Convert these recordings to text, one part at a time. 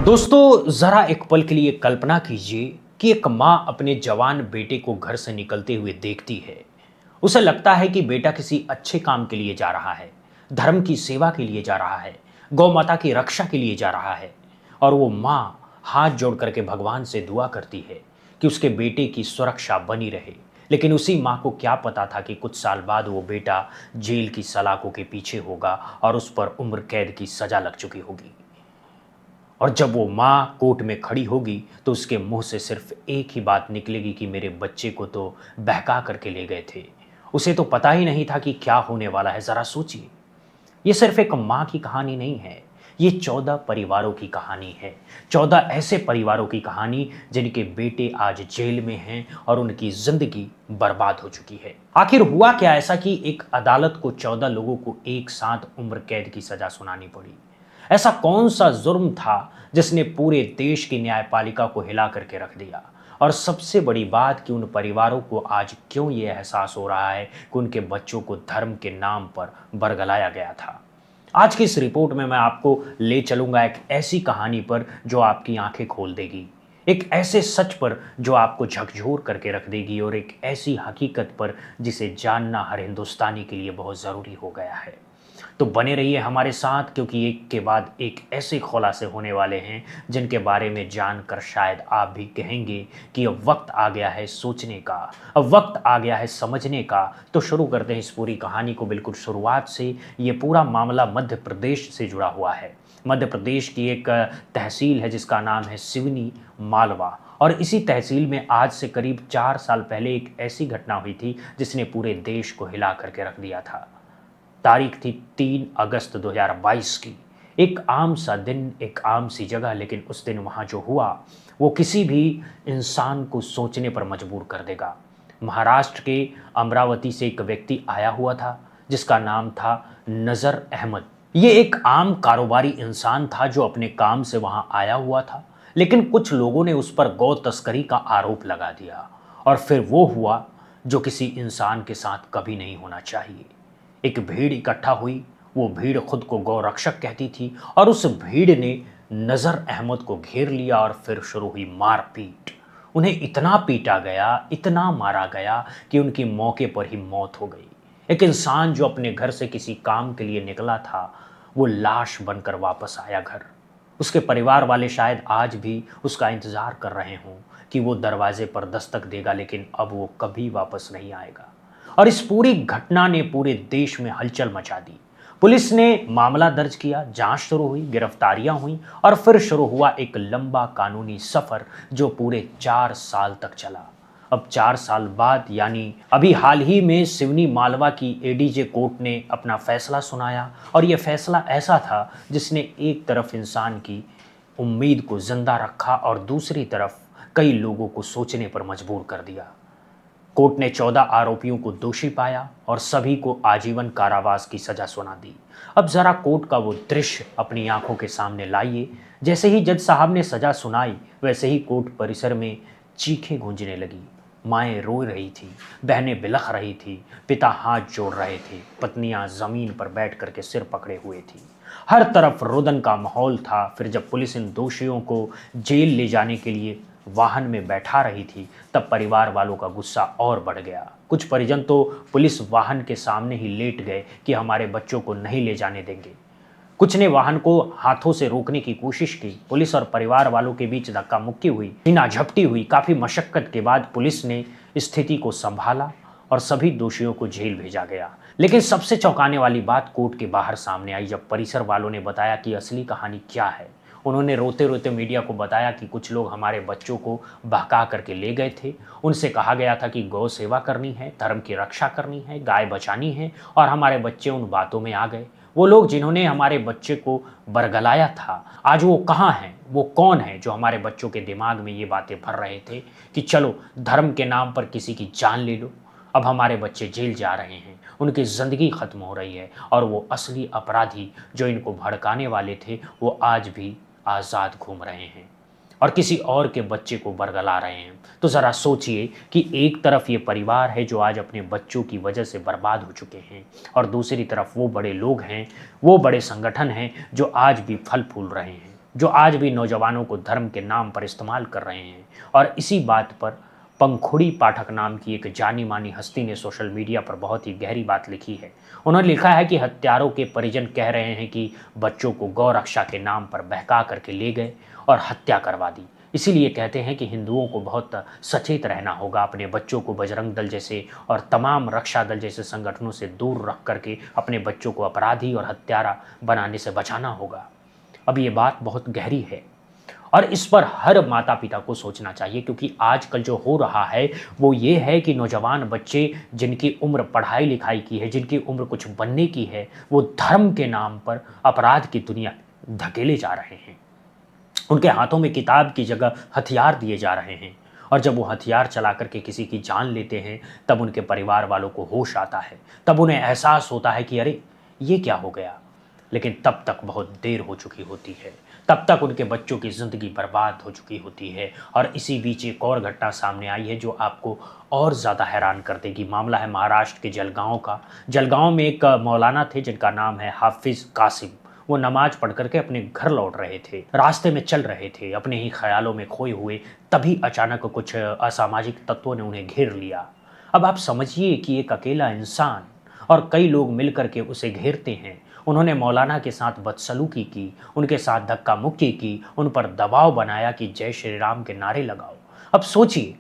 दोस्तों जरा एक पल के लिए कल्पना कीजिए कि एक माँ अपने जवान बेटे को घर से निकलते हुए देखती है। उसे लगता है कि बेटा किसी अच्छे काम के लिए जा रहा है, धर्म की सेवा के लिए जा रहा है, गौ माता की रक्षा के लिए जा रहा है। और वो माँ हाथ जोड़ करके भगवान से दुआ करती है कि उसके बेटे की सुरक्षा बनी रहे। लेकिन उसी माँ को क्या पता था कि कुछ साल बाद वो बेटा जेल की सलाखों के पीछे होगा और उस पर उम्र कैद की सजा लग चुकी होगी। और जब वो माँ कोर्ट में खड़ी होगी तो उसके मुंह से सिर्फ एक ही बात निकलेगी कि मेरे बच्चे को तो बहका करके ले गए थे। उसे तो पता ही नहीं था कि क्या होने वाला है। जरा सोचिए, ये सिर्फ एक माँ की कहानी नहीं है, ये 14 परिवारों की कहानी है। 14 ऐसे परिवारों की कहानी जिनके बेटे आज जेल में हैं और उनकी जिंदगी बर्बाद हो चुकी है। आखिर हुआ क्या ऐसा कि एक अदालत को 14 लोगों को एक साथ उम्र कैद की सजा सुनानी पड़ी? ऐसा कौन सा जुर्म था जिसने पूरे देश की न्यायपालिका को हिला करके रख दिया? और सबसे बड़ी बात कि उन परिवारों को आज क्यों ये एहसास हो रहा है कि उनके बच्चों को धर्म के नाम पर बरगलाया गया था। आज की इस रिपोर्ट में मैं आपको ले चलूंगा एक ऐसी कहानी पर जो आपकी आंखें खोल देगी, एक ऐसे सच पर जो आपको झकझोर करके रख देगी, और एक ऐसी हकीकत पर जिसे जानना हर हिंदुस्तानी के लिए बहुत ज़रूरी हो गया है। तो बने रहिए हमारे साथ, क्योंकि एक के बाद एक ऐसे खुलासे होने वाले हैं जिनके बारे में जानकर शायद आप भी कहेंगे कि अब वक्त आ गया है सोचने का, अब वक्त आ गया है समझने का। तो शुरू करते हैं इस पूरी कहानी को बिल्कुल शुरुआत से। ये पूरा मामला मध्य प्रदेश से जुड़ा हुआ है। मध्य प्रदेश की एक तहसील है जिसका नाम है सिवनी मालवा। और इसी तहसील में आज से करीब 4 साल पहले एक ऐसी घटना हुई थी जिसने पूरे देश को हिला करके रख दिया था। तारीख थी 3 अगस्त 2022 की। एक आम सा दिन, एक आम सी जगह, लेकिन उस दिन वहाँ जो हुआ वो किसी भी इंसान को सोचने पर मजबूर कर देगा। महाराष्ट्र के अमरावती से एक व्यक्ति आया हुआ था जिसका नाम था नज़र अहमद। ये एक आम कारोबारी इंसान था जो अपने काम से वहाँ आया हुआ था, लेकिन कुछ लोगों ने उस पर गौ तस्करी का आरोप लगा दिया। और फिर वो हुआ जो किसी इंसान के साथ कभी नहीं होना चाहिए। एक भीड़ इकट्ठा हुई। वो भीड़ खुद को गौरक्षक कहती थी और उस भीड़ ने नज़र अहमद को घेर लिया और फिर शुरू हुई मारपीट। उन्हें इतना पीटा गया, इतना मारा गया कि उनकी मौके पर ही मौत हो गई। एक इंसान जो अपने घर से किसी काम के लिए निकला था, वो लाश बनकर वापस आया घर। उसके परिवार वाले शायद आज भी उसका इंतजार कर रहे हों कि वो दरवाजे पर दस्तक देगा, लेकिन अब वो कभी वापस नहीं आएगा। और इस पूरी घटना ने पूरे देश में हलचल मचा दी। पुलिस ने मामला दर्ज किया, जांच शुरू हुई, गिरफ्तारियां हुई और फिर शुरू हुआ एक लंबा कानूनी सफर जो पूरे 4 साल तक चला। अब 4 साल बाद, यानी अभी हाल ही में, सिवनी मालवा की एडीजे कोर्ट ने अपना फैसला सुनाया। और यह फैसला ऐसा था जिसने एक तरफ इंसान की उम्मीद को जिंदा रखा और दूसरी तरफ कई लोगों को सोचने पर मजबूर कर दिया। कोर्ट ने 14 आरोपियों को दोषी पाया और सभी को आजीवन कारावास की सजा सुना दी। अब जरा कोर्ट का वो दृश्य अपनी आंखों के सामने लाइए। जैसे ही जज साहब ने सजा सुनाई, वैसे ही कोर्ट परिसर में चीखें गूंजने लगी। माएँ रो रही थी, बहनें बिलख रही थी, पिता हाथ जोड़ रहे थे, पत्नियां जमीन पर बैठ करके सिर पकड़े हुए थी। हर तरफ रुदन का माहौल था। फिर जब पुलिस इन दोषियों को जेल ले जाने के लिए वाहन में बैठा रही थी, तब परिवार वालों का गुस्सा और बढ़ गया। कुछ परिजन तो पुलिस वाहन के सामने ही लेट गए कि हमारे बच्चों को नहीं ले जाने देंगे। कुछ ने वाहन को हाथों से रोकने की कोशिश की। पुलिस और परिवार वालों के बीच धक्का मुक्की हुई, सीना झपटी हुई। काफी मशक्कत के बाद पुलिस ने स्थिति को संभाला और सभी दोषियों को जेल भेजा गया। लेकिन सबसे चौंकाने वाली बात कोर्ट के बाहर सामने आई, जब परिसर वालों ने बताया कि असली कहानी क्या है। उन्होंने रोते रोते मीडिया को बताया कि कुछ लोग हमारे बच्चों को बहका करके ले गए थे। उनसे कहा गया था कि गौ सेवा करनी है, धर्म की रक्षा करनी है, गाय बचानी है, और हमारे बच्चे उन बातों में आ गए। वो लोग जिन्होंने हमारे बच्चे को बरगलाया था, आज वो कहाँ हैं? वो कौन है जो हमारे बच्चों के दिमाग में ये बातें भर रहे थे कि चलो धर्म के नाम पर किसी की जान ले लो। अब हमारे बच्चे जेल जा रहे हैं, उनकी ज़िंदगी ख़त्म हो रही है, और वो असली अपराधी जो इनको भड़काने वाले थे वो आज भी आज़ाद घूम रहे हैं और किसी और के बच्चे को बरगला रहे हैं। तो ज़रा सोचिए कि एक तरफ ये परिवार है जो आज अपने बच्चों की वजह से बर्बाद हो चुके हैं, और दूसरी तरफ वो बड़े लोग हैं, वो बड़े संगठन हैं जो आज भी फल फूल रहे हैं। जो आज भी नौजवानों को धर्म के नाम पर इस्तेमाल कर रहे हैं। और इसी बात पर पंखुड़ी पाठक नाम की एक जानी मानी हस्ती ने सोशल मीडिया पर बहुत ही गहरी बात लिखी है। उन्होंने लिखा है कि हत्यारों के परिजन कह रहे हैं कि बच्चों को गौ रक्षा के नाम पर बहका करके ले गए और हत्या करवा दी। इसीलिए कहते हैं कि हिंदुओं को बहुत सचेत रहना होगा, अपने बच्चों को बजरंग दल जैसे और तमाम रक्षा दल जैसे संगठनों से दूर रख करके अपने बच्चों को अपराधी और हत्यारा बनाने से बचाना होगा। अब ये बात बहुत गहरी है और इस पर हर माता पिता को सोचना चाहिए, क्योंकि आजकल जो हो रहा है वो ये है कि नौजवान बच्चे जिनकी उम्र पढ़ाई लिखाई की है, जिनकी उम्र कुछ बनने की है, वो धर्म के नाम पर अपराध की दुनिया धकेले जा रहे हैं। उनके हाथों में किताब की जगह हथियार दिए जा रहे हैं और जब वो हथियार चला करके किसी की जान लेते हैं तब उनके परिवार वालों को होश आता है, तब उन्हें एहसास होता है कि अरे ये क्या हो गया। लेकिन तब तक बहुत देर हो चुकी होती है, तब तक उनके बच्चों की ज़िंदगी बर्बाद हो चुकी होती है। और इसी बीच एक और घटना सामने आई है जो आपको और ज़्यादा हैरान कर देगी। मामला है महाराष्ट्र के जलगांव का। जलगांव में एक मौलाना थे जिनका नाम है हाफिज़ कासिम। वो नमाज पढ़ करके अपने घर लौट रहे थे, रास्ते में चल रहे थे अपने ही ख्यालों में खोए हुए, तभी अचानक कुछ असामाजिक तत्वों ने उन्हें घेर लिया। अब आप समझिए कि एक अकेला इंसान और कई लोग मिल करके उसे घेरते हैं। उन्होंने मौलाना के साथ बदसलूकी की, उनके साथ धक्का मुक्की की, उन पर दबाव बनाया कि जय श्री राम के नारे लगाओ। अब सोचिए,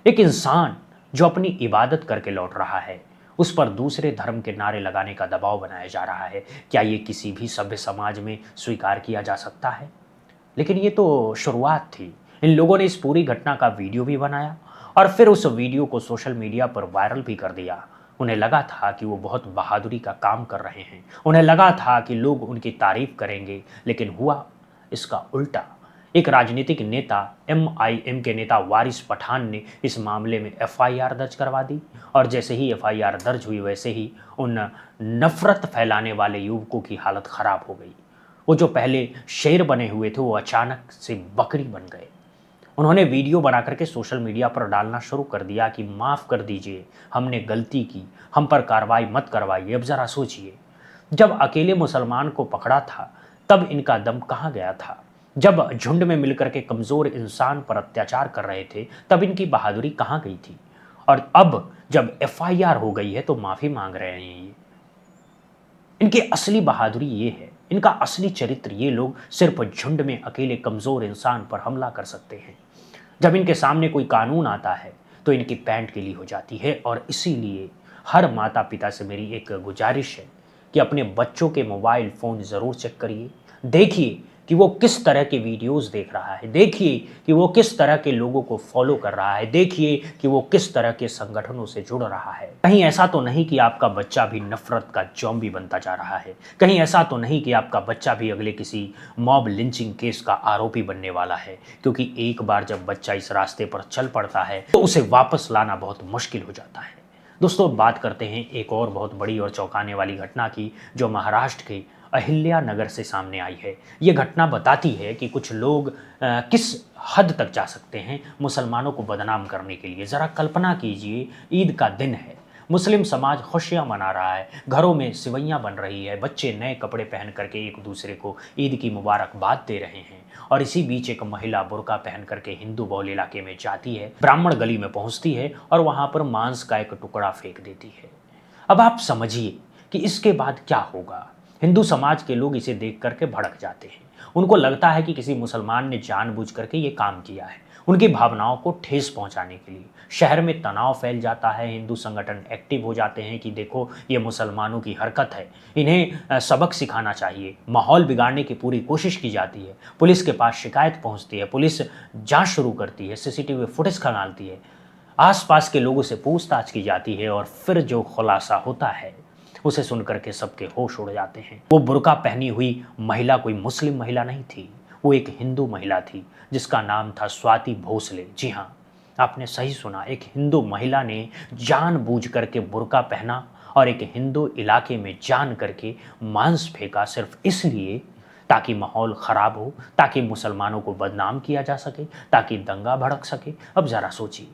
एक इंसान जो अपनी इबादत करके लौट रहा है, उस पर दूसरे धर्म के नारे लगाने का दबाव बनाया जा रहा है। क्या ये किसी भी सभ्य समाज में स्वीकार किया जा सकता है? लेकिन ये तो शुरुआत थी। इन लोगों ने इस पूरी घटना का वीडियो भी बनाया और फिर उस वीडियो को सोशल मीडिया पर वायरल भी कर दिया। उन्हें लगा था कि वो बहुत बहादुरी का काम कर रहे हैं, उन्हें लगा था कि लोग उनकी तारीफ करेंगे, लेकिन हुआ इसका उल्टा। एक राजनीतिक नेता, एमआईएम के नेता वारिस पठान ने इस मामले में एफआईआर दर्ज करवा दी और जैसे ही एफआईआर दर्ज हुई वैसे ही उन नफरत फैलाने वाले युवकों की हालत खराब हो गई। वो जो पहले शेर बने हुए थे वो अचानक से बकरी बन गए। उन्होंने वीडियो बना करके सोशल मीडिया पर डालना शुरू कर दिया कि माफ़ कर दीजिए, हमने गलती की, हम पर कार्रवाई मत करवाइए। अब ज़रा सोचिए, जब अकेले मुसलमान को पकड़ा था तब इनका दम कहाँ गया था? जब झुंड में मिलकर के कमज़ोर इंसान पर अत्याचार कर रहे थे तब इनकी बहादुरी कहाँ गई थी? और अब जब एफआईआर हो गई है तो माफ़ी मांग रहे हैं ये। इनकी असली बहादुरी ये है, इनका असली चरित्र ये लोग सिर्फ झुंड में अकेले कमज़ोर इंसान पर हमला कर सकते हैं। जब इनके सामने कोई कानून आता है तो इनकी पैंट गीली हो जाती है। और इसीलिए हर माता पिता से मेरी एक गुजारिश है कि अपने बच्चों के मोबाइल फ़ोन ज़रूर चेक करिए। देखिए कि वो किस तरह के वीडियोस देख रहा है, देखिए कि वो किस तरह के लोगों को फॉलो कर रहा है, देखिए कि वो किस तरह के संगठनों से जुड़ रहा है। कहीं ऐसा तो नहीं कि आपका बच्चा भी नफरत का ज़ॉम्बी बनता जा रहा है, कहीं ऐसा तो नहीं कि आपका बच्चा भी अगले किसी मॉब लिंचिंग केस का आरोपी बनने वाला है। क्योंकि एक बार जब बच्चा इस रास्ते पर चल पड़ता है तो उसे वापस लाना बहुत मुश्किल हो जाता है। दोस्तों, बात करते हैं एक और बहुत बड़ी और चौंकाने वाली घटना की जो महाराष्ट्र के अहिल्या नगर से सामने आई है। ये घटना बताती है कि कुछ लोग किस हद तक जा सकते हैं मुसलमानों को बदनाम करने के लिए। ज़रा कल्पना कीजिए, ईद का दिन है, मुस्लिम समाज खुशियाँ मना रहा है, घरों में सिवैयाँ बन रही है, बच्चे नए कपड़े पहन करके एक दूसरे को ईद की मुबारकबाद दे रहे हैं। और इसी बीच एक महिला बुर्का पहन करके हिंदू बहुल इलाके में जाती है, ब्राह्मण गली में पहुंचती है और वहां पर मांस का एक टुकड़ा फेंक देती है। अब आप समझिए कि इसके बाद क्या होगा। हिंदू समाज के लोग इसे देख करके भड़क जाते हैं। उनको लगता है कि किसी मुसलमान ने जानबूझ करके ये काम किया है, उनकी भावनाओं को ठेस पहुंचाने के लिए। शहर में तनाव फैल जाता है, हिंदू संगठन एक्टिव हो जाते हैं कि देखो ये मुसलमानों की हरकत है, इन्हें सबक सिखाना चाहिए। माहौल बिगाड़ने की पूरी कोशिश की जाती है, पुलिस के पास शिकायत पहुंचती है, पुलिस जांच शुरू करती है, सीसीटीवी फुटेज खंगालती है, आसपास के लोगों से पूछताछ की जाती है और फिर जो खुलासा होता है उसे सुनकर के सबके होश उड़ जाते हैं। वो बुर्का पहनी हुई महिला कोई मुस्लिम महिला नहीं थी, वो एक हिंदू महिला थी जिसका नाम था स्वाति भोसले। जी हाँ, आपने सही सुना, एक हिंदू महिला ने जानबूझ करके बुर्का पहना और एक हिंदू इलाके में जान करके मांस फेंका, सिर्फ इसलिए ताकि माहौल ख़राब हो, ताकि मुसलमानों को बदनाम किया जा सके, ताकि दंगा भड़क सके। अब ज़रा सोचिए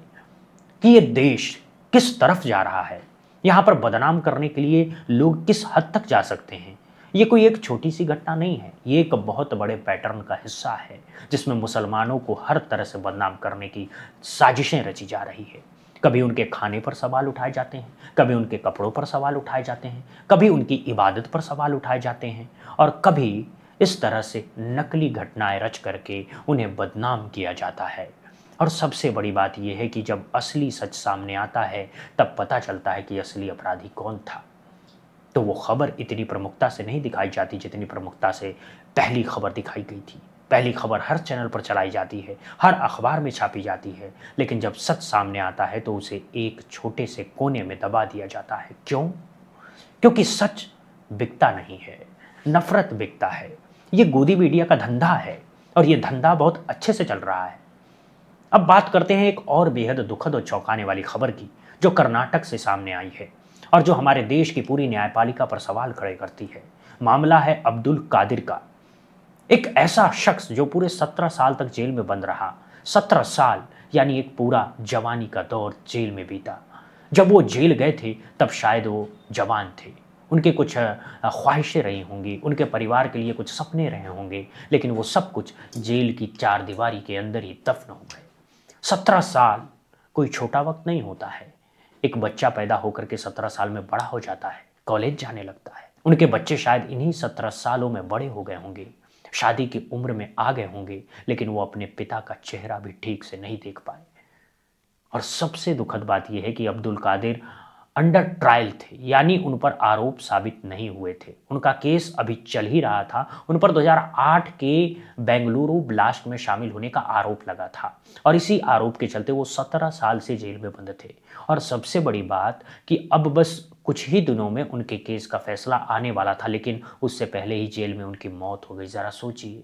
कि ये देश किस तरफ जा रहा है। यहाँ पर बदनाम करने के लिए लोग किस हद तक जा सकते हैं। ये कोई एक छोटी सी घटना नहीं है, ये एक बहुत बड़े पैटर्न का हिस्सा है जिसमें मुसलमानों को हर तरह से बदनाम करने की साजिशें रची जा रही है। कभी उनके खाने पर सवाल उठाए जाते हैं, कभी उनके कपड़ों पर सवाल उठाए जाते हैं, कभी उनकी इबादत पर सवाल उठाए जाते हैं और कभी इस तरह से नकली घटनाएं रच करके उन्हें बदनाम किया जाता है। और सबसे बड़ी बात यह है कि जब असली सच सामने आता है तब पता चलता है कि असली अपराधी कौन था। तो वो खबर इतनी प्रमुखता से नहीं दिखाई जाती जितनी प्रमुखता से पहली खबर दिखाई गई थी। पहली खबर हर चैनल पर चलाई जाती है, हर अखबार में छापी जाती है, लेकिन जब सच सामने आता है तो उसे एक छोटे से कोने में दबा दिया जाता है। क्यों? क्योंकि सच बिकता नहीं है, नफरत बिकता है। ये गोदी मीडिया का धंधा है और ये धंधा बहुत अच्छे से चल रहा है। अब बात करते हैं एक और बेहद दुखद और चौंकाने वाली खबर की, जो कर्नाटक से सामने आई है और जो हमारे देश की पूरी न्यायपालिका पर सवाल खड़े करती है। मामला है अब्दुल कादिर का, एक ऐसा शख्स जो पूरे 17 साल तक जेल में बंद रहा। 17 साल यानी एक पूरा जवानी का दौर जेल में बीता। जब वो जेल गए थे तब शायद वो जवान थे, उनके कुछ ख्वाहिशें रही होंगी, उनके परिवार के लिए कुछ सपने रहे होंगे, लेकिन वो सब कुछ जेल की चार दीवारी के अंदर ही दफन हो गए। 17 साल कोई छोटा वक्त नहीं होता है। एक बच्चा पैदा होकर के 17 साल में बड़ा हो जाता है, कॉलेज जाने लगता है। उनके बच्चे शायद इन्हीं 17 सालों में बड़े हो गए होंगे, शादी की उम्र में आ गए होंगे, लेकिन वो अपने पिता का चेहरा भी ठीक से नहीं देख पाए। और सबसे दुखद बात यह है कि अब्दुल कादिर अंडर ट्रायल थे, यानी उन पर आरोप साबित नहीं हुए थे। उनका केस अभी चल ही रहा था। उन पर 2008 के बेंगलुरु ब्लास्ट में शामिल होने का आरोप लगा था और इसी आरोप के चलते वो 17 साल से जेल में बंद थे। और सबसे बड़ी बात कि अब बस कुछ ही दिनों में उनके केस का फैसला आने वाला था, लेकिन उससे पहले ही जेल में उनकी मौत हो गई। ज़रा सोचिए,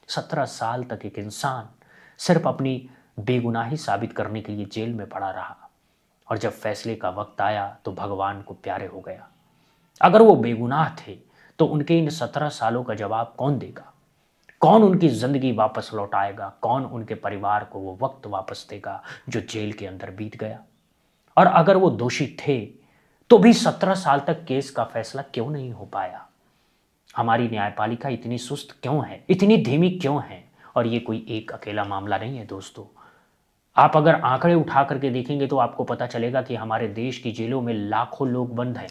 17 साल तक एक इंसान सिर्फ अपनी बेगुनाही साबित करने के लिए जेल में पड़ा रहा और जब फैसले का वक्त आया तो भगवान को प्यारे हो गया। अगर वो बेगुनाह थे तो उनके इन 17 सालों का जवाब कौन देगा? कौन उनकी जिंदगी वापस लौटाएगा? कौन उनके परिवार को वो वक्त वापस देगा जो जेल के अंदर बीत गया? और अगर वो दोषी थे तो भी 17 साल तक केस का फैसला क्यों नहीं हो पाया? हमारी न्यायपालिका इतनी सुस्त क्यों है, इतनी धीमी क्यों है? और ये कोई एक अकेला मामला नहीं है दोस्तों। आप अगर आंकड़े उठा करके देखेंगे तो आपको पता चलेगा कि हमारे देश की जेलों में लाखों लोग बंद हैं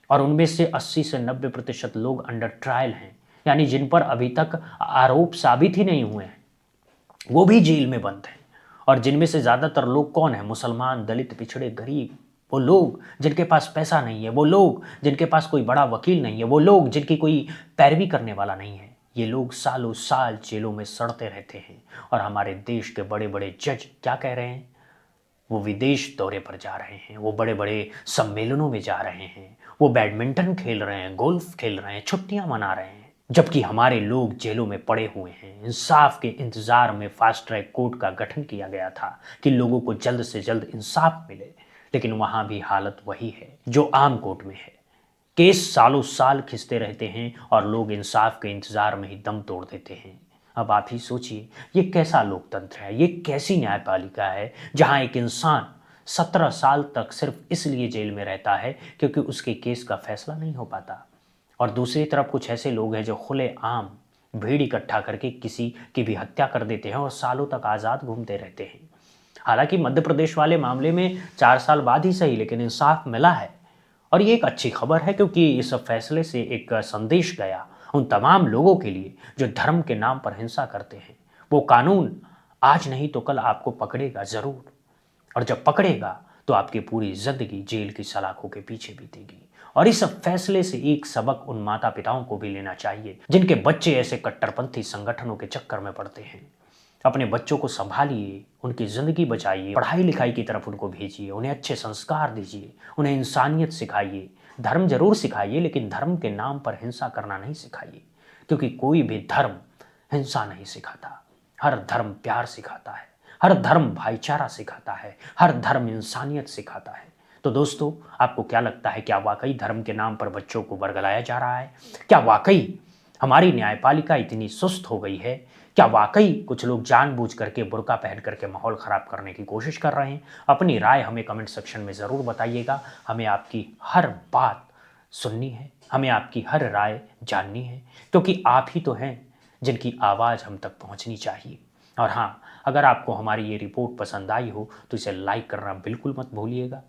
और उनमें से 80 से 90% लोग अंडर ट्रायल हैं, यानी जिन पर अभी तक आरोप साबित ही नहीं हुए हैं, वो भी जेल में बंद हैं। और जिनमें से ज़्यादातर लोग कौन है? मुसलमान, दलित, पिछड़े, गरीब। वो लोग जिनके पास पैसा नहीं है, वो लोग जिनके पास कोई बड़ा वकील नहीं है, वो लोग जिनकी कोई पैरवी करने वाला नहीं है। ये लोग सालों साल जेलों में सड़ते रहते हैं और हमारे देश के बड़े बड़े जज क्या कह रहे हैं? वो विदेश दौरे पर जा रहे हैं, वो बड़े बड़े सम्मेलनों में जा रहे हैं, वो बैडमिंटन खेल रहे हैं, गोल्फ खेल रहे हैं, छुट्टियां मना रहे हैं। जबकि हमारे लोग जेलों में पड़े हुए हैं। इंसाफ के इंतजार में फास्ट ट्रैक कोर्ट का गठन किया गया था कि लोगों को जल्द से जल्द इंसाफ मिले, लेकिन वहां भी हालत वही है जो आम कोर्ट में है। केस सालों साल खिंचते रहते हैं और लोग इंसाफ के इंतजार में ही दम तोड़ देते हैं। अब आप ही सोचिए, ये कैसा लोकतंत्र है, ये कैसी न्यायपालिका है जहां एक इंसान 17 साल तक सिर्फ इसलिए जेल में रहता है क्योंकि उसके केस का फैसला नहीं हो पाता। और दूसरी तरफ कुछ ऐसे लोग हैं जो खुले आम भीड़ इकट्ठा करके किसी की भी हत्या कर देते हैं और सालों तक आज़ाद घूमते रहते हैं। हालांकि मध्य प्रदेश वाले मामले में 4 साल बाद ही सही, लेकिन इंसाफ मिला है और ये एक अच्छी खबर है क्योंकि इस फैसले से एक संदेश गया उन तमाम लोगों के लिए जो धर्म के नाम पर हिंसा करते हैं। वो कानून आज नहीं तो कल आपको पकड़ेगा ज़रूर, और जब पकड़ेगा तो आपकी पूरी जिंदगी जेल की सलाखों के पीछे बीतेगी। और इस फैसले से एक सबक उन माता पिताओं को भी लेना चाहिए जिनके बच्चे ऐसे कट्टरपंथी संगठनों के चक्कर में पड़ते हैं। अपने बच्चों को संभालिए, उनकी ज़िंदगी बचाइए, पढ़ाई लिखाई की तरफ उनको भेजिए, उन्हें अच्छे संस्कार दीजिए, उन्हें इंसानियत सिखाइए। धर्म जरूर सिखाइए, लेकिन धर्म के नाम पर हिंसा करना नहीं सिखाइए, क्योंकि कोई भी धर्म हिंसा नहीं सिखाता। हर धर्म प्यार सिखाता है, हर धर्म भाईचारा सिखाता है, हर धर्म इंसानियत सिखाता है। तो दोस्तों, आपको क्या लगता है, क्या वाकई धर्म के नाम पर बच्चों को बरगलाया जा रहा है? क्या वाकई हमारी न्यायपालिका इतनी सुस्त हो गई है? क्या वाकई कुछ लोग जानबूझ करके बुर्का पहन करके माहौल ख़राब करने की कोशिश कर रहे हैं? अपनी राय हमें कमेंट सेक्शन में ज़रूर बताइएगा। हमें आपकी हर बात सुननी है, हमें आपकी हर राय जाननी है, क्योंकि आप ही तो हैं जिनकी आवाज़ हम तक पहुंचनी चाहिए। और हाँ, अगर आपको हमारी ये रिपोर्ट पसंद आई हो तो इसे लाइक करना बिल्कुल मत भूलिएगा।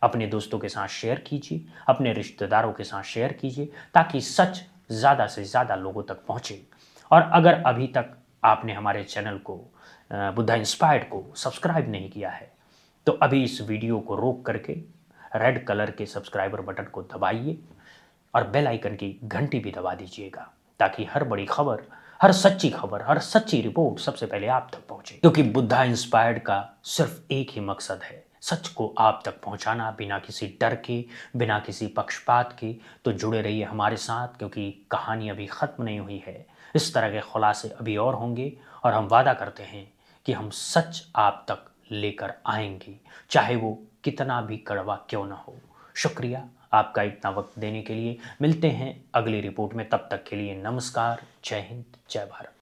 अपने दोस्तों के साथ शेयर कीजिए, अपने रिश्तेदारों के साथ शेयर कीजिए, ताकि सच ज़्यादा से ज़्यादा लोगों तक पहुँचे। और अगर अभी तक आपने हमारे चैनल को बुद्धा इंस्पायर्ड को सब्सक्राइब नहीं किया है तो अभी इस वीडियो को रोक करके रेड कलर के सब्सक्राइबर बटन को दबाइए और बेल आइकन की घंटी भी दबा दीजिएगा, ताकि हर बड़ी खबर, हर सच्ची खबर, हर सच्ची रिपोर्ट सबसे पहले आप तक पहुंचे। क्योंकि बुद्धा इंस्पायर्ड का सिर्फ एक ही मकसद है, सच को आप तक पहुंचाना, बिना किसी डर के, बिना किसी पक्षपात के। तो जुड़े रहिए हमारे साथ, क्योंकि कहानी अभी ख़त्म नहीं हुई है। इस तरह के खुलासे अभी और होंगे और हम वादा करते हैं कि हम सच आप तक लेकर आएंगे, चाहे वो कितना भी कड़वा क्यों ना हो। शुक्रिया आपका इतना वक्त देने के लिए। मिलते हैं अगली रिपोर्ट में, तब तक के लिए नमस्कार, जय हिंद, जय भारत।